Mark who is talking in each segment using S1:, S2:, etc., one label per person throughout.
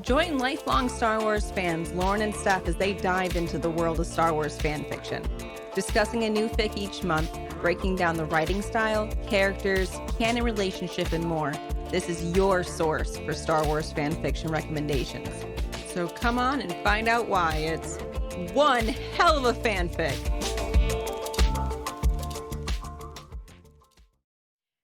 S1: Join lifelong Star Wars fans Lauren and Steph as they dive into the world of Star Wars fan fiction, discussing a new fic each month, breaking down the writing style, characters, canon relationship, and more. This is your source for Star Wars fan fiction recommendations. So come on and find out why it's one hell of a fanfic.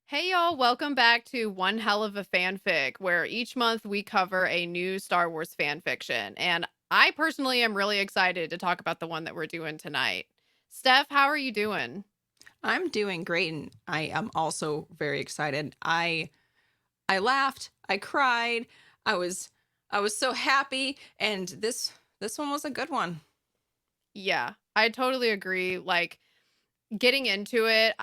S2: Hey y'all, welcome back to One Hell of a Fanfic, where each month we cover a new Star Wars fan fiction. And I personally am really excited to talk about the one that we're doing tonight. Steph, how are you doing?
S1: I'm doing great, and I am also very excited. I laughed, I cried, I was so happy, and this one was a good one.
S2: Yeah, I totally agree. Like getting into it,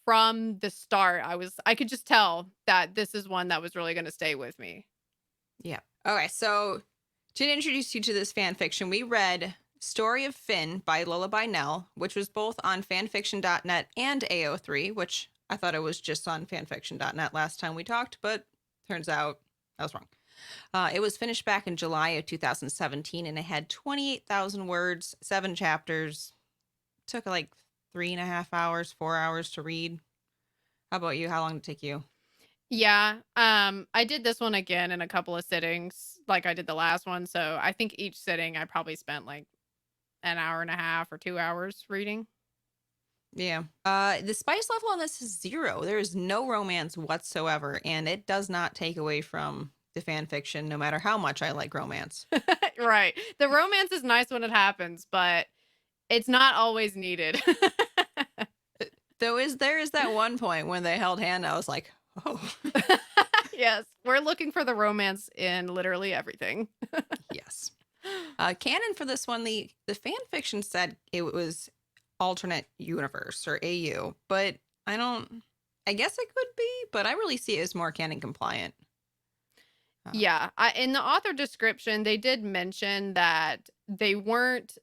S2: from the start, I could just tell that this is one that was really going to stay with me.
S1: Yeah. Okay, so to introduce you to this fan fiction, we read Story of Finn by LullabyKnell, which was both on fanfiction.net and AO3, which I thought it was just on fanfiction.net last time we talked, but turns out I was wrong. It was finished back in July of 2017, and it had 28,000 words, 7 chapters. Took like 3.5 hours, 4 hours to read. How about you? How long did it take you?
S2: Yeah, I did this one again in a couple of sittings, like I did the last one. So I think each sitting I probably spent like an hour and a half or 2 hours reading.
S1: Yeah. The spice level on this is 0. There is no romance whatsoever, and it does not take away from the fan fiction, no matter how much I like romance.
S2: Right. The romance is nice when it happens, but it's not always needed.
S1: There is that one point when they held hand, I was like, oh.
S2: Yes, we're looking for the romance in literally everything.
S1: Yes. Canon for this one, the fan fiction said it was alternate universe or AU, but I guess it could be, but I really see it as more canon compliant.
S2: Yeah, in the author description, they did mention that they weren't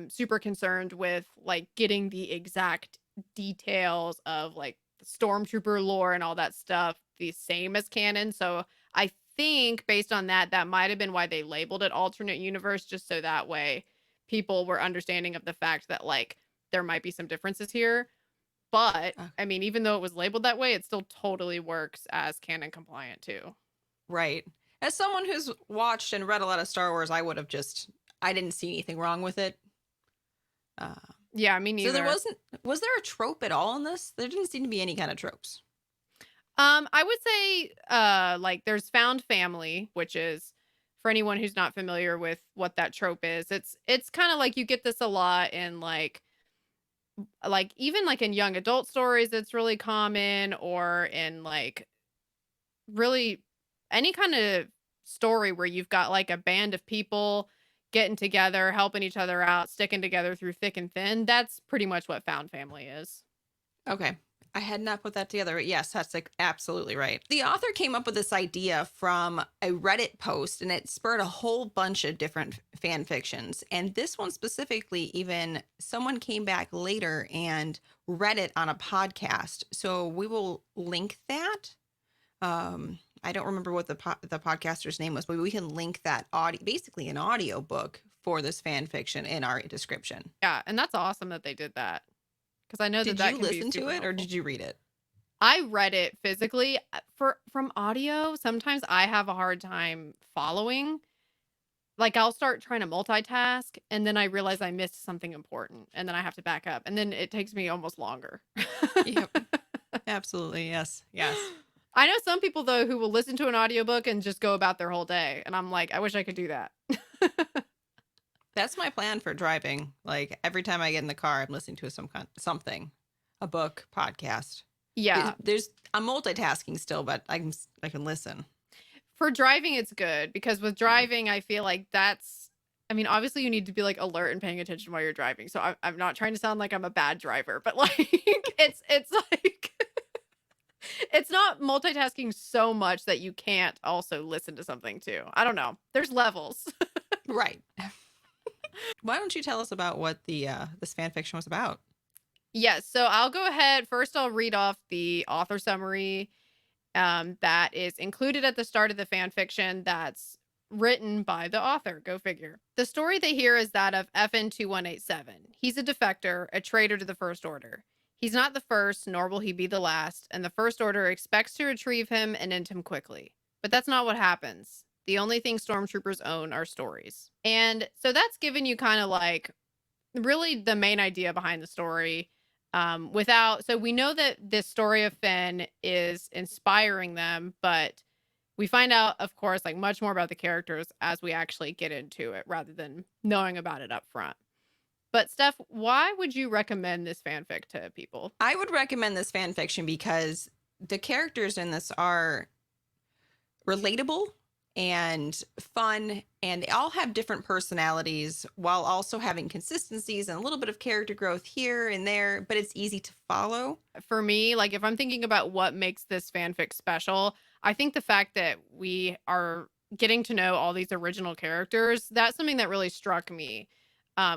S2: super concerned with like getting the exact details of like the stormtrooper lore and all that stuff the same as canon. So I think based on that, that might have been why they labeled it alternate universe, just so that way people were understanding of the fact that like there might be some differences here. But I mean, even though it was labeled that way, it still totally works as canon compliant too.
S1: Right. As someone who's watched and read a lot of Star Wars, I didn't see anything wrong with it.
S2: Yeah, me neither.
S1: So was there a trope at all in this? There didn't seem to be any kind of tropes.
S2: I would say, like there's found family, which is for anyone who's not familiar with what that trope is. It's kind of like you get this a lot in like even like in young adult stories, it's really common, or in like really any kind of story where you've got like a band of people getting together, helping each other out, sticking together through thick and thin. That's pretty much what found family is.
S1: Okay. I had not put that together. But yes, that's like absolutely right. The author came up with this idea from a Reddit post, and it spurred a whole bunch of different fan fictions. And this one specifically, even someone came back later and read it on a podcast. So we will link that. I don't remember what the podcaster's name was, but we can link that basically an audio book for this fan fiction in our description.
S2: Yeah, and that's awesome that they did that. Because I know
S1: Did
S2: that
S1: you
S2: can be
S1: listen to
S2: super
S1: it or
S2: helpful.
S1: did you read it?
S2: I read it physically. From audio, sometimes I have a hard time following. Like I'll start trying to multitask and then I realize I missed something important and then I have to back up and then it takes me almost longer.
S1: Yep. Absolutely. Yes. Yes.
S2: I know some people though who will listen to an audiobook and just go about their whole day, and I'm like, I wish I could do that.
S1: That's my plan for driving. Like every time I get in the car, I'm listening to something, a book, podcast.
S2: Yeah.
S1: I'm multitasking still, but I can listen.
S2: For driving it's good because with driving I feel like obviously you need to be like alert and paying attention while you're driving. So I'm not trying to sound like I'm a bad driver, but like it's like it's not multitasking so much that you can't also listen to something too. I don't know. There's levels.
S1: Right. Why don't you tell us about what this fan fiction was about?
S2: Yes, so I'll go ahead. First, I'll read off the author summary. that is included at the start of the fan fiction that's written by the author. Go figure. The story they hear is that of FN2187. He's a defector, a traitor to the First Order. He's not the first, nor will he be the last, and the First Order expects to retrieve him and end him quickly. But that's not what happens. The only thing stormtroopers own are stories. And so that's given you kind of like really the main idea behind the story. So we know that this story of Finn is inspiring them, but we find out, of course, like much more about the characters as we actually get into it rather than knowing about it up front. But Steph, why would you recommend this fanfic to people?
S1: I would recommend this fan fiction because the characters in this are relatable and fun, and they all have different personalities while also having consistencies and a little bit of character growth here and there, but it's easy to follow.
S2: For me, like if I'm thinking about what makes this fanfic special, I think the fact that we are getting to know all these original characters, that's something that really struck me.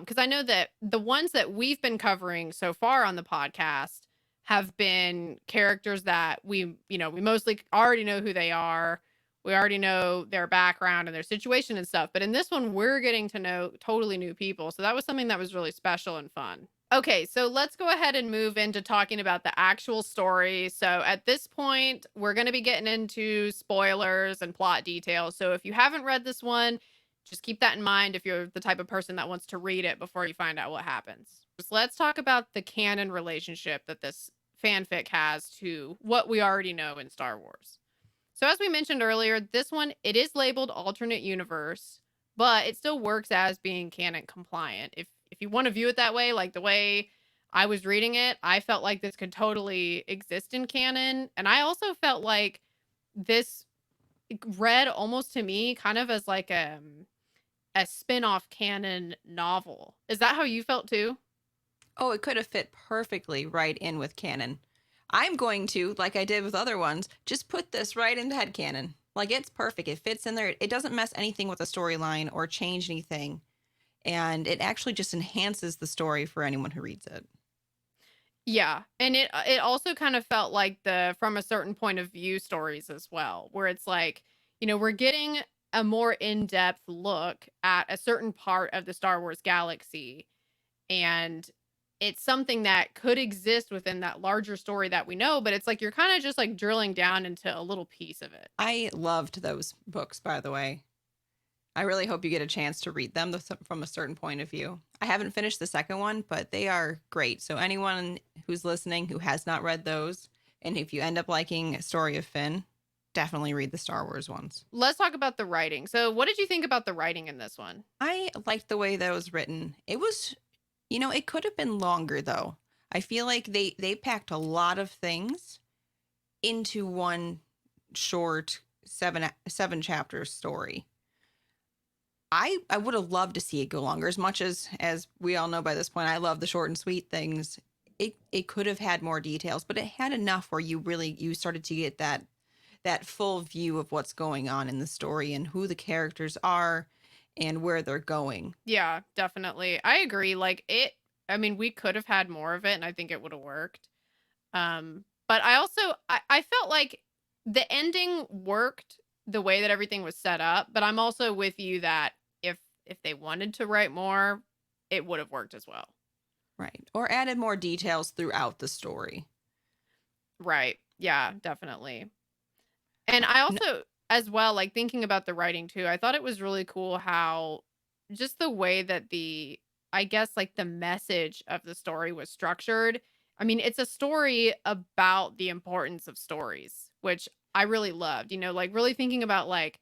S2: Because I know that the ones that we've been covering so far on the podcast have been characters that we mostly already know who they are. We already know their background and their situation and stuff. But in this one, we're getting to know totally new people. So that was something that was really special and fun. Okay, so let's go ahead and move into talking about the actual story. So at this point, we're going to be getting into spoilers and plot details. So if you haven't read this one, just keep that in mind if you're the type of person that wants to read it before you find out what happens. So let's talk about the canon relationship that this fanfic has to what we already know in Star Wars. So as we mentioned earlier, this one, it is labeled alternate universe, but it still works as being canon compliant. If you want to view it that way, like the way I was reading it, I felt like this could totally exist in canon. And I also felt like this read almost to me kind of as like a spin-off canon novel. Is that how you felt too?
S1: Oh, it could have fit perfectly right in with canon. I'm going to, like I did with other ones, just put this right into headcanon. Like it's perfect. It fits in there. It doesn't mess anything with the storyline or change anything. And it actually just enhances the story for anyone who reads it.
S2: Yeah, and it also kind of felt like the from a certain point of view stories as well, where it's like, we're getting a more in-depth look at a certain part of the Star Wars galaxy, and it's something that could exist within that larger story that we know, but it's like you're kind of just like drilling down into a little piece of it.
S1: I loved those books, by the way. I really hope you get a chance to read them from a certain point of view. I haven't finished the second one, but they are great. So anyone who's listening who has not read those, and if you end up liking Story of Finn, definitely read the Star Wars ones.
S2: Let's talk about the writing. So what did you think about the writing in this one?
S1: I liked the way that it was written. It was, it could have been longer though. I feel like they packed a lot of things into one short seven chapter story. I would have loved to see it go longer. As much as we all know by this point, I love the short and sweet things. It could have had more details, but it had enough where you started to get that full view of what's going on in the story and who the characters are and where they're going.
S2: Yeah, definitely. I agree. Like I mean, we could have had more of it and I think it would have worked. But I also I felt like the ending worked the way that everything was set up, but I'm also with you that if they wanted to write more, it would have worked as well.
S1: Right. Or added more details throughout the story.
S2: Right. Yeah, definitely. And I also as well, like thinking about the writing too, I thought it was really cool how just the way that I guess like the message of the story was structured. I mean, it's a story about the importance of stories, which I really loved, like really thinking about like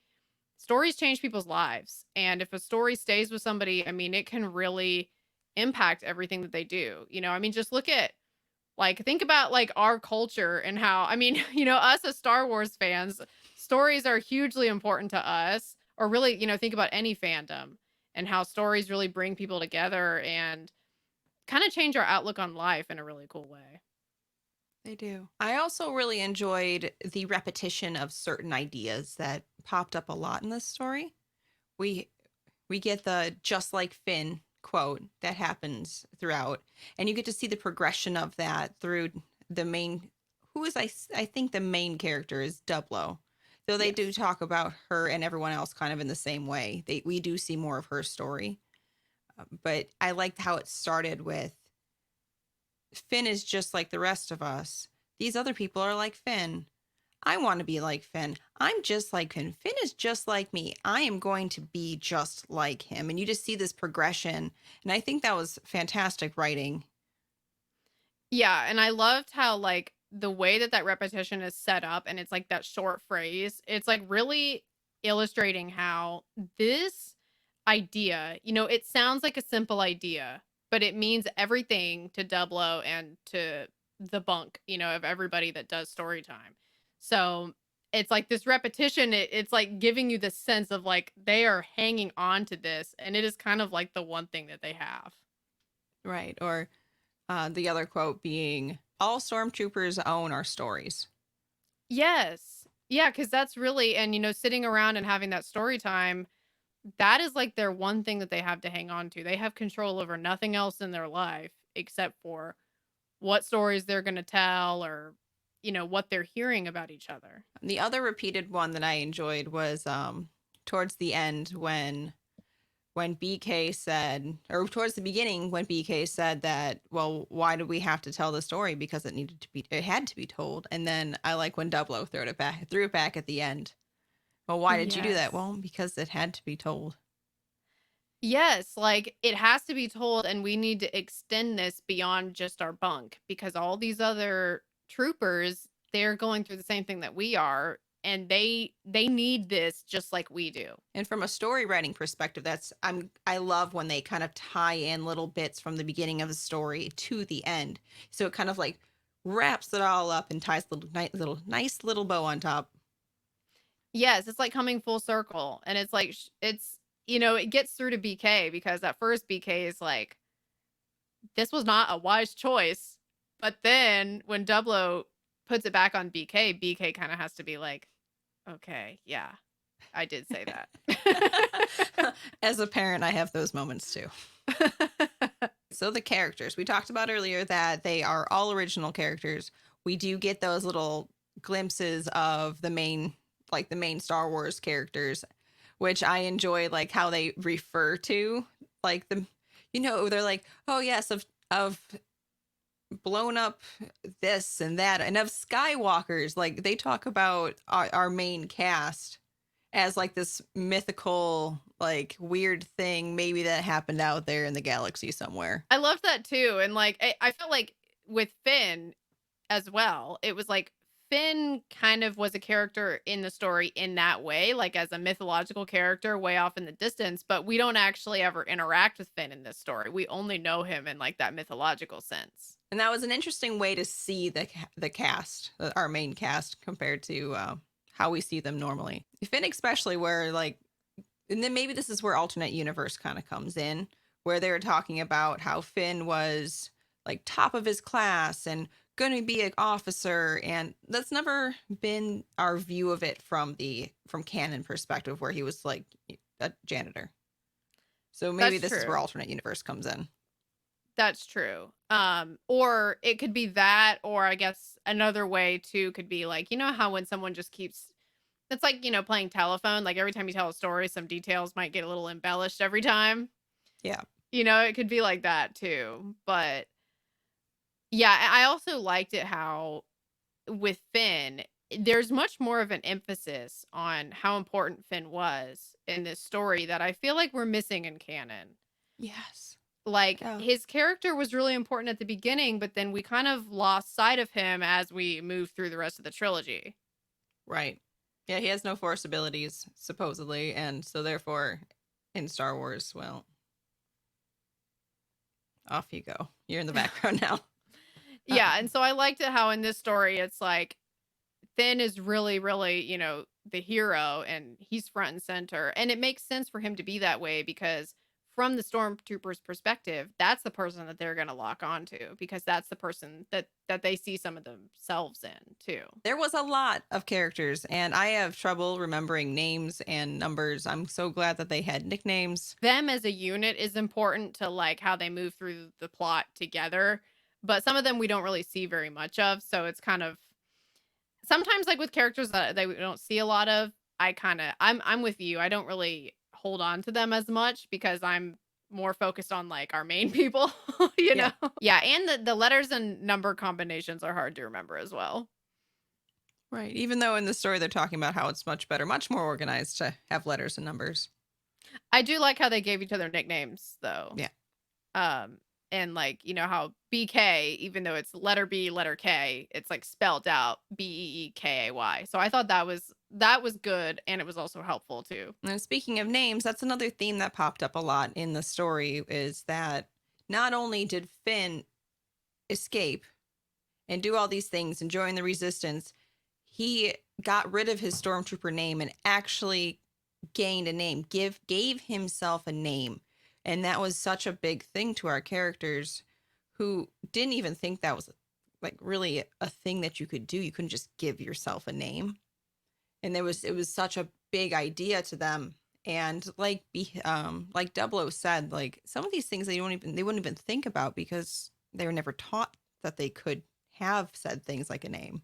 S2: stories change people's lives. And if a story stays with somebody, I mean, it can really impact everything that they do. I mean, just look at like think about like our culture and how I mean, us as Star Wars fans, stories are hugely important to us or really, think about any fandom and how stories really bring people together and kind of change our outlook on life in a really cool way.
S1: They do. I also really enjoyed the repetition of certain ideas that popped up a lot in this story. We we get the just like Finn quote that happens throughout, and you get to see the progression of that through the main who is I think the main character is Dublo. So they do
S2: Yes.
S1: talk about her and everyone else kind of in the same way. We do see more of her story. But I liked how it started with Finn is just like the rest of us. These other people are like Finn. I want to be like Finn. I'm just like Finn. Finn is just like me. I am going to be just like him. And you just see this progression. And I think that was fantastic writing.
S2: Yeah, and I loved how, like, the way that that repetition is set up and it's, like, that short phrase, it's, like, really illustrating how this idea, it sounds like a simple idea, but it means everything to Dublo and to the bunk, of everybody that does story time. So, it's like this repetition, it's, like, giving you this sense of, like, they are hanging on to this, and it is kind of like the one thing that they have.
S1: Right. Or the other quote being, all stormtroopers own our stories.
S2: Yes. Yeah, because that's really and, sitting around and having that story time, that is, like, their one thing that they have to hang on to. They have control over nothing else in their life except for what stories they're gonna tell or, what they're hearing about each other.
S1: The other repeated one that I enjoyed was towards the end when BK said, or towards the beginning when BK said that, well, why did we have to tell the story? Because it had to be told. And then I like when Dublo threw it back at the end. Well, why did you do that?
S2: Yes.
S1: Well, because it had to be told.
S2: Yes, like, it has to be told, and we need to extend this beyond just our bunk because all these other troopers, they're going through the same thing that we are, and they need this just like we do.
S1: And from a story writing perspective, I love when they kind of tie in little bits from the beginning of the story to the end. So it kind of like wraps it all up and ties a nice little bow on top.
S2: Yes, it's like coming full circle, and it's like it gets through to BK because at first BK is like, "This was not a wise choice," but then when Dublo puts it back on BK, BK kinda has to be like, "Okay, yeah, I did say that."
S1: As a parent, I have those moments too. So the characters we talked about earlier, that they are all original characters. We do get those little glimpses of the main Star Wars characters, which I enjoy, like how they refer to like they're like, oh yes, of blown up this and that, and of Skywalkers. Like they talk about our main cast as like this mythical, like weird thing maybe that happened out there in the galaxy somewhere.
S2: I love that too, and, like, I felt like with Finn as well, it was like Finn kind of was a character in the story in that way, like as a mythological character way off in the distance, but we don't actually ever interact with Finn in this story. We only know him in like that mythological sense.
S1: And that was an interesting way to see the cast, our main cast, compared to how we see them normally. Finn, especially, where like, and then maybe this is where alternate universe kind of comes in, where they're talking about how Finn was like top of his class and going to be an officer, and that's never been our view of it from canon perspective, where he was like a janitor. So maybe
S2: That's
S1: this is where
S2: true.
S1: alternate universe comes in.
S2: That's true. Or it could be that, or I guess another way too could be like, how when someone just keeps it's like, playing telephone, like every time you tell a story, some details might get a little embellished every time.
S1: Yeah.
S2: It could be like that too. But yeah, I also liked it how with Finn, there's much more of an emphasis on how important Finn was in this story that I feel like we're missing in canon.
S1: Yes.
S2: Like
S1: Yeah.
S2: his character was really important at the beginning, but then we kind of lost sight of him as we move through the rest of the trilogy.
S1: Right. Yeah, he has no force abilities, supposedly, and so therefore in Star Wars, well, off you go. You're in the background now.
S2: Yeah, and so I liked it how in this story it's like Finn is really, really, the hero and he's front and center. And it makes sense for him to be that way because from the stormtrooper's perspective, that's the person that they're gonna lock onto because that's the person that they see some of themselves in too.
S1: There was a lot of characters, and I have trouble remembering names and numbers. I'm so glad that they had nicknames.
S2: Them as a unit is important to like how they move through the plot together, but some of them we don't really see very much of, so it's kind of Sometimes, like, with characters that we don't see a lot of, I'm with you. I don't really hold on to them as much because I'm more focused on, like, our main people, you
S1: Yeah.
S2: know? Yeah, and the letters and number combinations are hard to remember as well.
S1: Right. Even though in the story they're talking about how it's much better, much more organized to have letters and numbers.
S2: I do like how they gave each other nicknames, though.
S1: Yeah.
S2: Um, and, like, you know how BK, even though it's letter B, letter K, it's, like, spelled out Beekay. So I thought that was good, and it was also helpful too.
S1: And speaking of names, that's another theme that popped up a lot in the story is that not only did Finn escape and do all these things and join the resistance, he got rid of his stormtrooper name and actually gained a name, gave himself a name. And that was such a big thing to our characters who didn't even think that was like really a thing that you could do. You couldn't just give yourself a name. And it was such a big idea to them. And like Double O said, like some of these things they wouldn't even think about because they were never taught that they could have said things like a name.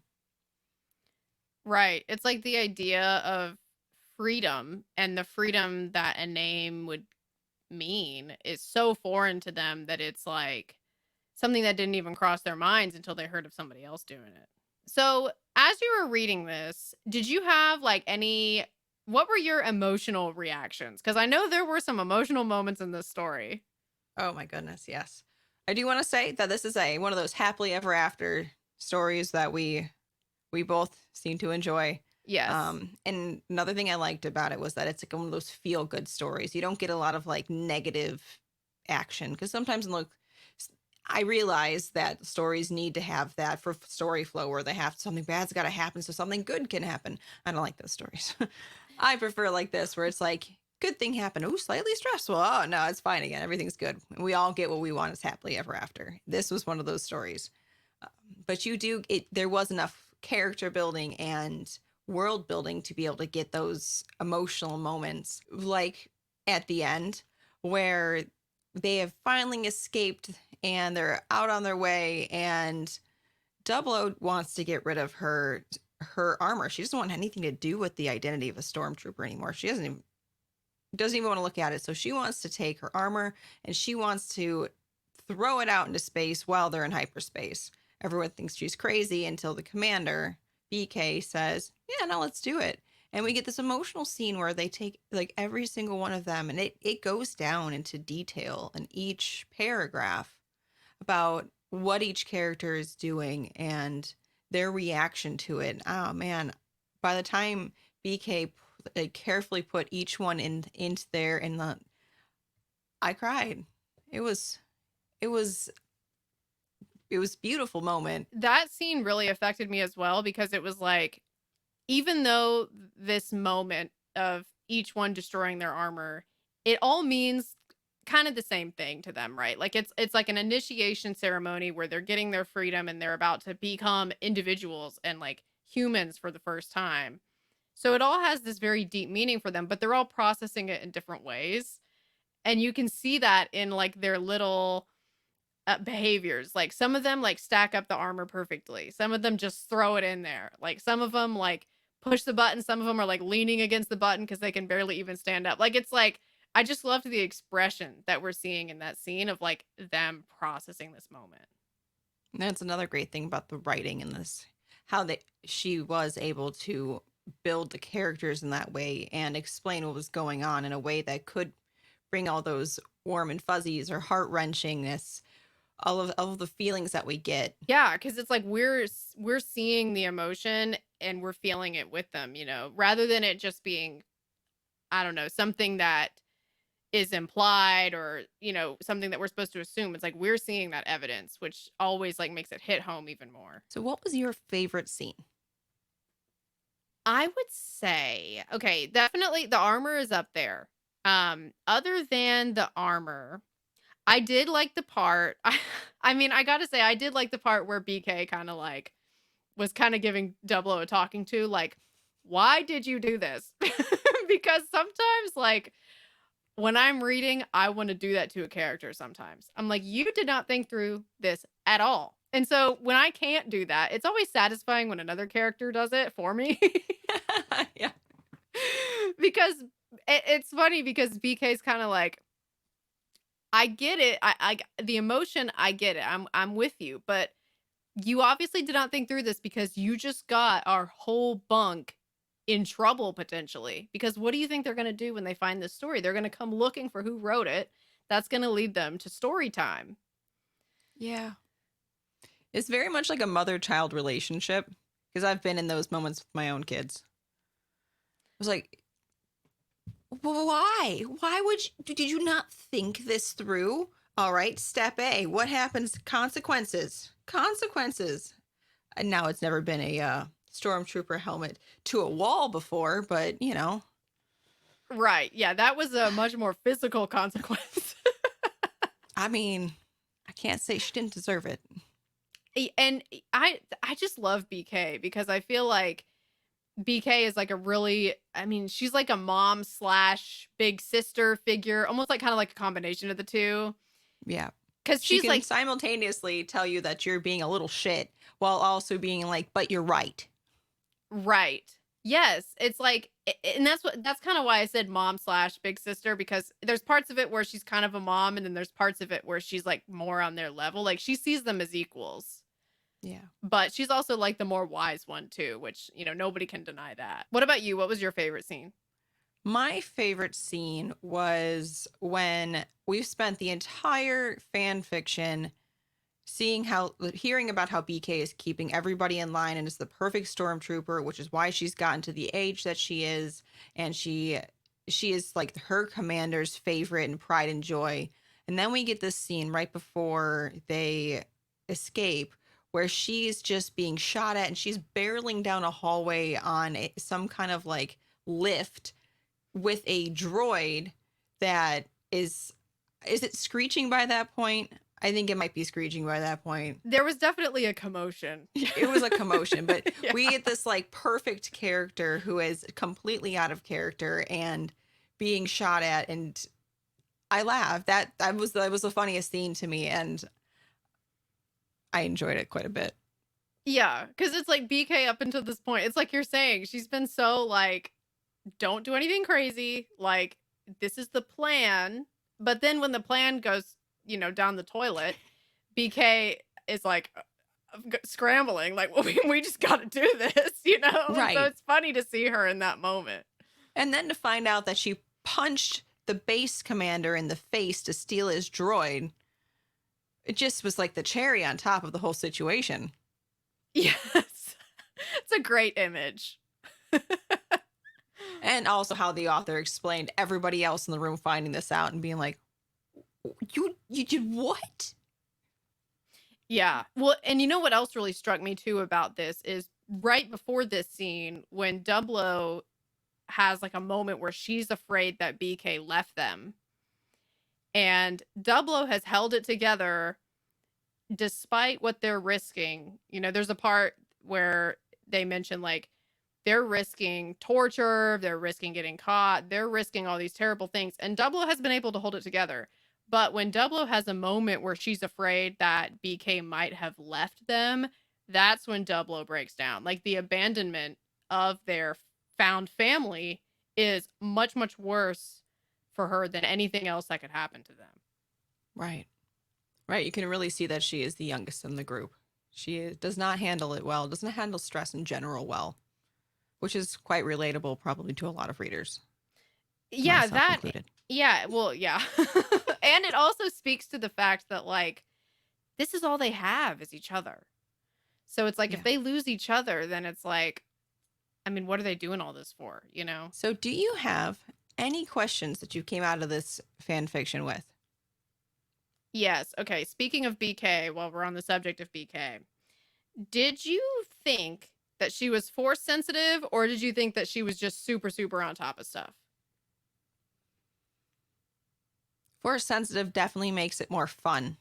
S2: Right. It's like the idea of freedom and the freedom that a name would mean is so foreign to them that it's like something that didn't even cross their minds until they heard of somebody else doing it. So, as you were reading this, did you have like what were your emotional reactions? Because I know there were some emotional moments in this story.
S1: Oh my goodness, yes. I do want to say that this is a one of those happily ever after stories that we both seem to enjoy.
S2: Yes.
S1: And another thing I liked about it was that it's like one of those feel good stories. You don't get a lot of like negative action because sometimes I realize that stories need to have that for story flow where they have something bad's got to happen so something good can happen. I don't like those stories. I prefer like this where it's like good thing happened. Oh, slightly stressful. Oh no, it's fine again. Everything's good. We all get what we want is happily ever after. This was one of those stories. But there was enough character building and world building to be able to get those emotional moments like at the end where they have finally escaped and they're out on their way and Double O wants to get rid of her armor. She doesn't want anything to do with the identity of a stormtrooper anymore. She doesn't even want to look at it. So she wants to take her armor and she wants to throw it out into space while they're in hyperspace. Everyone thinks she's crazy until the commander, BK, says, yeah, no, let's do it. And we get this emotional scene where they take like every single one of them and it goes down into detail in each paragraph about what each character is doing and their reaction to it. Oh man, by the time BK like, carefully put each one into there and I cried. It was it was it was a beautiful moment.
S2: That scene really affected me as well because it was like, even though this moment of each one destroying their armor, it all means kind of the same thing to them, right? Like it's like an initiation ceremony where they're getting their freedom and they're about to become individuals and like humans for the first time. So it all has this very deep meaning for them, but they're all processing it in different ways. And you can see that in like their little behaviors. Like some of them like stack up the armor perfectly. Some of them just throw it in there. Like some of them like push the button. Some of them are like leaning against the button because they can barely even stand up. Like it's like I just loved the expression that we're seeing in that scene of like them processing this moment.
S1: And that's another great thing about the writing in this. How that she was able to build the characters in that way and explain what was going on in a way that could bring all those warm and fuzzies or heart wrenchingness, all of the feelings that we get.
S2: Yeah, because it's like we're seeing the emotion and we're feeling it with them, rather than it just being, I don't know, something that is implied or, something that we're supposed to assume. It's like we're seeing that evidence, which always like makes it hit home even more.
S1: So, what was your favorite scene?
S2: I would say, okay, definitely the armor is up there. Other than the armor, I did like the part. I mean, I gotta say, I did like the part where BK kind of like was kind of giving Double O a talking to, like, why did you do this? Because sometimes, like, when I'm reading, I want to do that to a character sometimes. I'm like, you did not think through this at all. And so when I can't do that, it's always satisfying when another character does it for me.
S1: Yeah.
S2: Because it's funny because BK's kind of like, I get it. The emotion, I get it. I'm with you, but you obviously did not think through this because you just got our whole bunk in trouble potentially. Because what do you think they're going to do when they find this story? They're going to come looking for who wrote it. That's going to lead them to story time.
S1: Yeah. It's very much like a mother-child relationship because I've been in those moments with my own kids. I was like, why? Why would you, did you not think this through? All right, step A. What happens? Consequences. Consequences. And now it's never been a stormtrooper helmet to a wall before, but you know.
S2: Right. Yeah, that was a much more physical consequence.
S1: I mean, I can't say she didn't deserve it.
S2: And I just love BK because I feel like BK is like a really, I mean, she's like a mom slash big sister figure, almost like kind of like a combination of the two.
S1: Yeah.
S2: Cause
S1: She
S2: she's
S1: can
S2: like,
S1: simultaneously tell you that you're being a little shit while also being like, but you're right.
S2: right. Yes. It's like, and that's kind of why I said mom slash big sister, because there's parts of it where she's kind of a mom, and then there's parts of it where she's like more on their level. Like she sees them as equals.
S1: Yeah.
S2: But she's also like the more wise one too, which, nobody can deny that. What about you? What was your favorite scene?
S1: My favorite scene was when we've spent the entire fan fiction hearing about how BK is keeping everybody in line and is the perfect stormtrooper, which is why she's gotten to the age that she is, and she is like her commander's favorite and pride and joy. And then we get this scene right before they escape where she's just being shot at and she's barreling down a hallway on some kind of like lift with a droid that is it screeching by that point? I think it might be screeching by that point.
S2: There was definitely a commotion.
S1: It was a commotion, but
S2: Yeah.
S1: we get this like perfect character who is completely out of character and being shot at, and I laughed. That was the funniest scene to me, and I enjoyed it quite a bit.
S2: Yeah, because it's like BK up until this point. It's like you're saying, she's been so like, don't do anything crazy. Like, this is the plan. But then when the plan goes, down the toilet, BK is like scrambling, like, well, we just got to do this. And so
S1: Right.
S2: it's funny to see her in that moment.
S1: And then to find out that she punched the base commander in the face to steal his droid, it just was like the cherry on top of the whole situation.
S2: Yes. It's a great image.
S1: And also how the author explained everybody else in the room finding this out and being like, you did what?
S2: Yeah. Well, and you know what else really struck me too about this is right before this scene when Dublo has like a moment where she's afraid that BK left them. And Dublo has held it together despite what they're risking. There's a part where they mention like they're risking torture, they're risking getting caught, they're risking all these terrible things. And Dublo has been able to hold it together. But when Dublo has a moment where she's afraid that BK might have left them, that's when Dublo breaks down. Like the abandonment of their found family is much, much worse for her than anything else that could happen to them.
S1: Right. Right. You can really see that she is the youngest in the group. She does not handle it well, doesn't handle stress in general well, which is quite relatable probably to a lot of readers,
S2: Yeah,
S1: myself
S2: that,
S1: included.
S2: yeah, well, yeah. And it also speaks to the fact that, like, this is all they have is each other. So it's like,
S1: Yeah.
S2: if they lose each other, then it's like, I mean, what are they doing all this for,
S1: So do you have any questions that you came out of this fan fiction with?
S2: Yes. Okay. Speaking of BK, while we're on the subject of BK, did you think that she was force sensitive, or did you think that she was just super, super on top of stuff?
S1: Force sensitive definitely makes it more fun.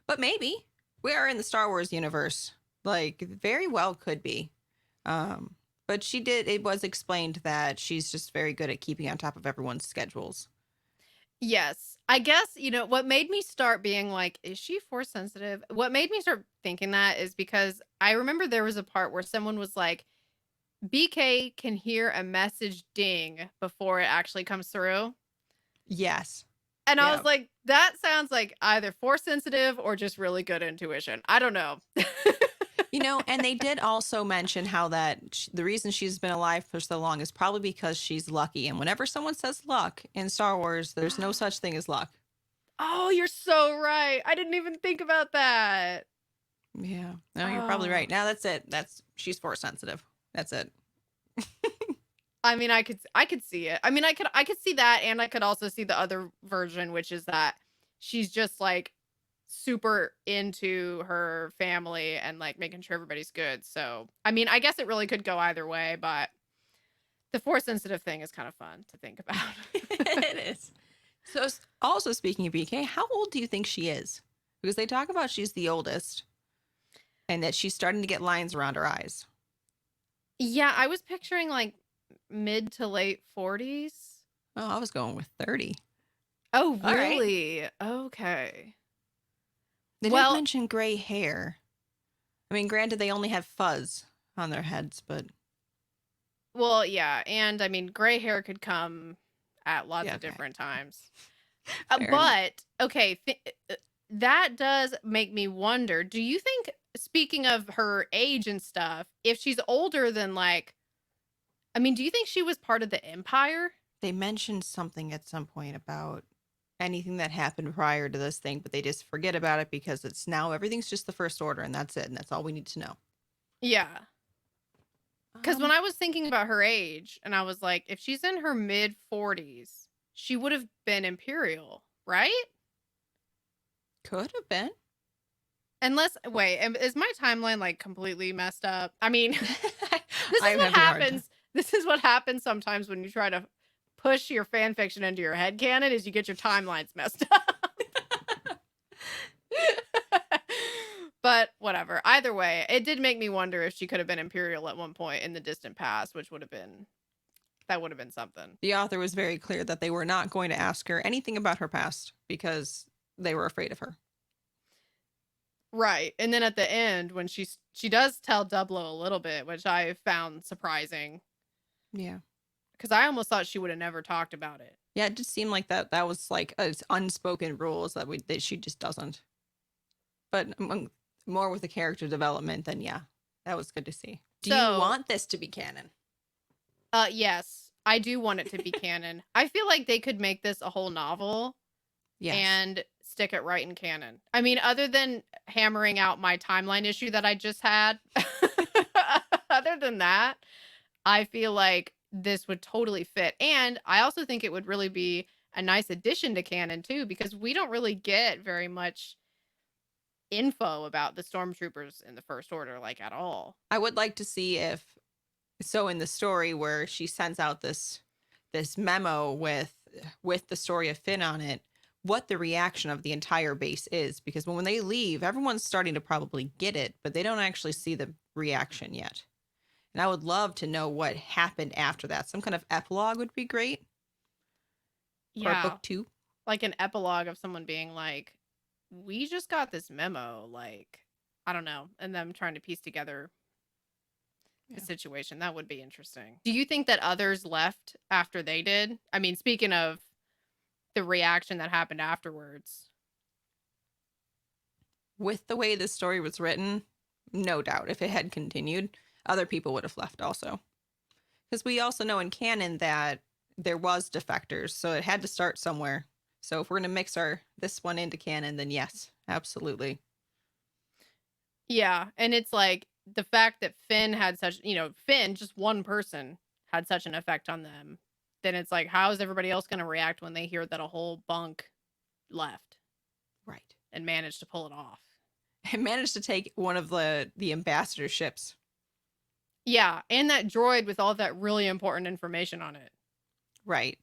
S1: But maybe we are in the Star Wars universe. Like, very well could be. But it was explained that she's just very good at keeping on top of everyone's schedules.
S2: Yes. I guess, what made me start being like, is she force sensitive? What made me start thinking that is because I remember there was a part where someone was like, BK can hear a message ding before it actually comes through.
S1: Yes.
S2: And I
S1: Yeah.
S2: was like, that sounds like either force sensitive or just really good intuition. I don't know.
S1: And they did also mention how the reason she's been alive for so long is probably because she's lucky. And whenever someone says luck in Star Wars, there's no such thing as luck.
S2: Oh, you're so right. I didn't even think about that.
S1: Yeah. No, you're probably
S2: Oh.
S1: right. Now that's it. She's force sensitive. That's it.
S2: I mean, I could see it. I mean, I could see that, and I could also see the other version, which is that she's just like super into her family and like making sure everybody's good. So, I mean, I guess it really could go either way, but the force sensitive thing is kind of fun to think about.
S1: It is. So, also speaking of BK, how old do you think she is? Because they talk about she's the oldest and that she's starting to get lines around her eyes.
S2: Yeah, I was picturing like mid to late 40s.
S1: Oh, I was going with 30.
S2: Oh,
S1: All right.
S2: really? Okay.
S1: They didn't
S2: Well,
S1: mention gray hair. I mean, granted, they only have fuzz on their heads, but
S2: yeah, and I mean, gray hair could come at lots
S1: yeah,
S2: of
S1: okay.
S2: different times.
S1: Fair enough.
S2: But okay, that does make me wonder. Do you think, speaking of her age and stuff, if she's older than like, I mean, do you think she was part of the Empire?
S1: They mentioned something at some point about anything that happened prior to this thing, but they just forget about it because it's now everything's just the First Order and that's it. And that's all we need to know.
S2: Yeah. Because when I was thinking about her age, and I was like, if she's in her mid 40s, she would have been Imperial, right?
S1: Could have been.
S2: Unless, wait, is my timeline like completely messed up? I mean, this is
S1: I'm
S2: what
S1: having a hard time.
S2: happens. This is what happens sometimes when you try to push your fan fiction into your head canon is you get your timelines messed up. But whatever. Either way, it did make me wonder if she could have been Imperial at one point in the distant past, which would have been something.
S1: The author was very clear that they were not going to ask her anything about her past because they were afraid of her.
S2: Right. And then at the end when she does tell Dublo a little bit, which I found surprising
S1: Yeah.
S2: because I almost thought she would have never talked about it.
S1: Yeah, it just seemed like that was like unspoken rules that she just doesn't. But more with the character development, then yeah, that was good to see. Do you want this to be canon?
S2: Yes, I do want it to be canon. I feel like they could make this a whole novel.
S1: Yes.
S2: And stick it right in canon. I mean, other than hammering out my timeline issue that I just had, other than that, I feel like this would totally fit. And I also think it would really be a nice addition to canon too, because we don't really get very much info about the stormtroopers in the First Order, like at all.
S1: I would like to see if in the story where she sends out this memo with the story of Finn on it, what the reaction of the entire base is, because when they leave, everyone's starting to probably get it, but they don't actually see the reaction yet. And I would love to know what happened after that. Some kind of epilogue would be great.
S2: Yeah.
S1: Or book 2.
S2: Like an epilogue of someone being like, we just got this memo, like, I don't know, and them trying to piece together the situation. That would be interesting. Do you think that others left after they did? I mean, speaking of the reaction that happened afterwards.
S1: With the way this story was written, no doubt if it had continued, other people would have left also. Because we also know in canon that there was defectors, so it had to start somewhere. So if we're going to mix this one into canon, then yes, absolutely.
S2: Yeah, and it's like the fact that Finn had such, Finn, just one person, had such an effect on them, then it's like, how is everybody else going to react when they hear that a whole bunk left?
S1: Right.
S2: And managed to pull it off.
S1: It managed to take one of the ambassador ships.
S2: Yeah, and that droid with all that really important information on it.
S1: Right.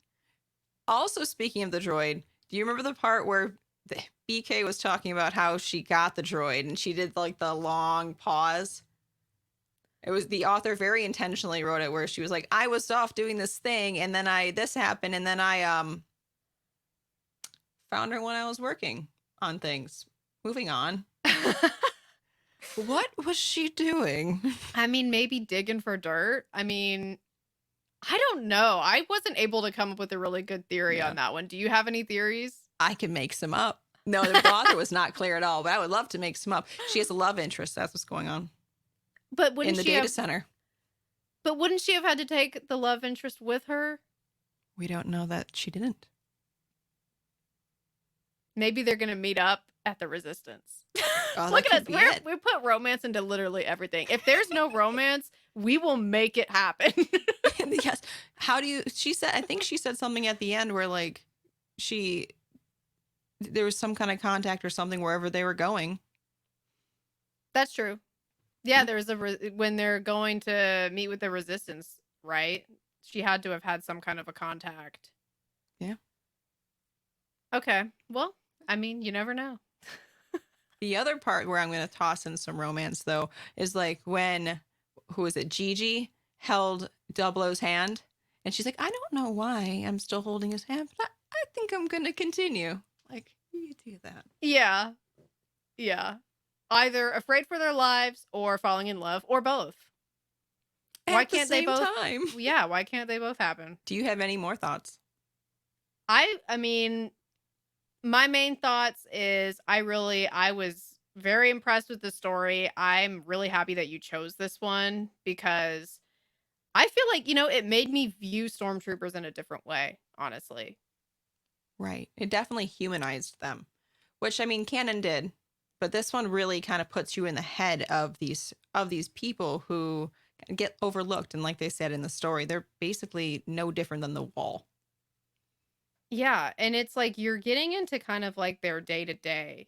S1: Also, speaking of the droid, do you remember the part where the BK was talking about how she got the droid and she did like the long pause? It was the author very intentionally wrote it where she was like, I was off doing this thing and then this happened and then found her when I was working on things. Moving on. What was she doing?
S2: I mean, maybe digging for dirt. I mean, I don't know. I wasn't able to come up with a really good theory on that one. Do you have any theories?
S1: I can make some up. No, the author was not clear at all, but I would love to make some up. She has a love interest. That's what's going on.
S2: But wouldn't
S1: in the
S2: she
S1: data
S2: have,
S1: center.
S2: But wouldn't she have had to take the love interest with her?
S1: We don't know that she didn't.
S2: Maybe they're going to meet up at the Resistance.
S1: Oh,
S2: Look at us. We put romance into literally everything. If there's no romance, we will make it happen.
S1: Yes. How do you, I think she said something at the end where like there was some kind of contact or something wherever they were going.
S2: That's true. Yeah, there was when they're going to meet with the Resistance, right? She had to have had some kind of a contact.
S1: Yeah.
S2: Okay. Well, I mean, you never know.
S1: The other part where I'm going to toss in some romance, though, is like when, who is it, Gigi held Doublo's hand. And she's like, I don't know why I'm still holding his hand, but I think I'm going to continue. Like, you do that.
S2: Yeah. Yeah. Either afraid for their lives or falling in love or both. Why can't they both?
S1: Time?
S2: Yeah, why can't they both happen?
S1: Do you have any more thoughts?
S2: I mean, my main thoughts is I was very impressed with the story. I'm really happy that you chose this one because I feel like, it made me view stormtroopers in a different way, honestly.
S1: Right. It definitely humanized them, which I mean, canon did, but this one really kind of puts you in the head of these people who get overlooked. And like they said in the story, they're basically no different than the Wall.
S2: Yeah, and it's like you're getting into kind of like their day-to-day.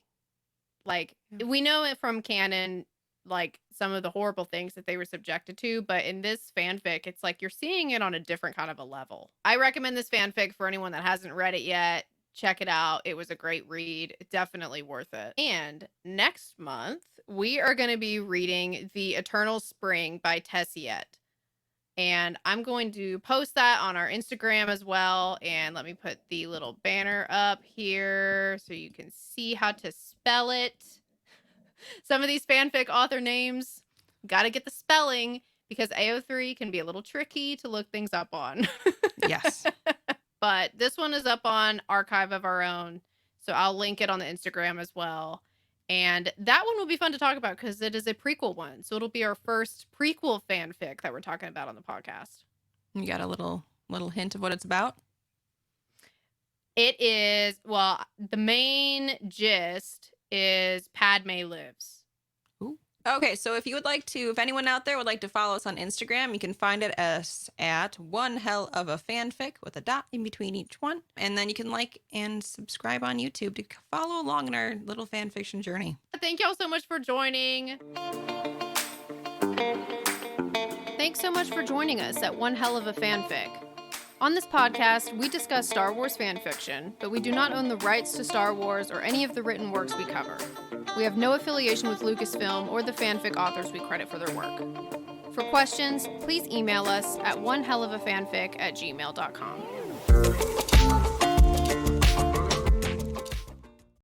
S2: Like, we know it from canon, like some of the horrible things that they were subjected to, but in this fanfic, it's like you're seeing it on a different kind of a level. I recommend this fanfic for anyone that hasn't read it yet. Check it out. It was a great read. Definitely worth it. And next month, we are going to be reading The Eternal Spring by Tessiette. And I'm going to post that on our Instagram as well. And let me put the little banner up here so you can see how to spell it. Some of these fanfic author names, got to get the spelling because AO3 can be a little tricky to look things up on.
S1: Yes.
S2: But this one is up on Archive of Our Own. So I'll link it on the Instagram as well. And that one will be fun to talk about because it is a prequel one. So it'll be our first prequel fanfic that we're talking about on the podcast.
S1: You got a little hint of what it's about?
S2: It is, well, the main gist is Padme lives.
S1: Ooh. Okay, so if anyone out there would like to follow us on Instagram, you can find it as at onehellofafanfic with a dot in between each one. And then you can like and subscribe on YouTube to follow along in our little fan fiction journey.
S2: Thank y'all so much for joining. Thanks so much for joining us at One Hell of a Fanfic. On this podcast, we discuss Star Wars fan fiction, but we do not own the rights to Star Wars or any of the written works we cover. We have no affiliation with Lucasfilm or the fanfic authors we credit for their work. For questions, please email us at onehellofafanfic@gmail.com.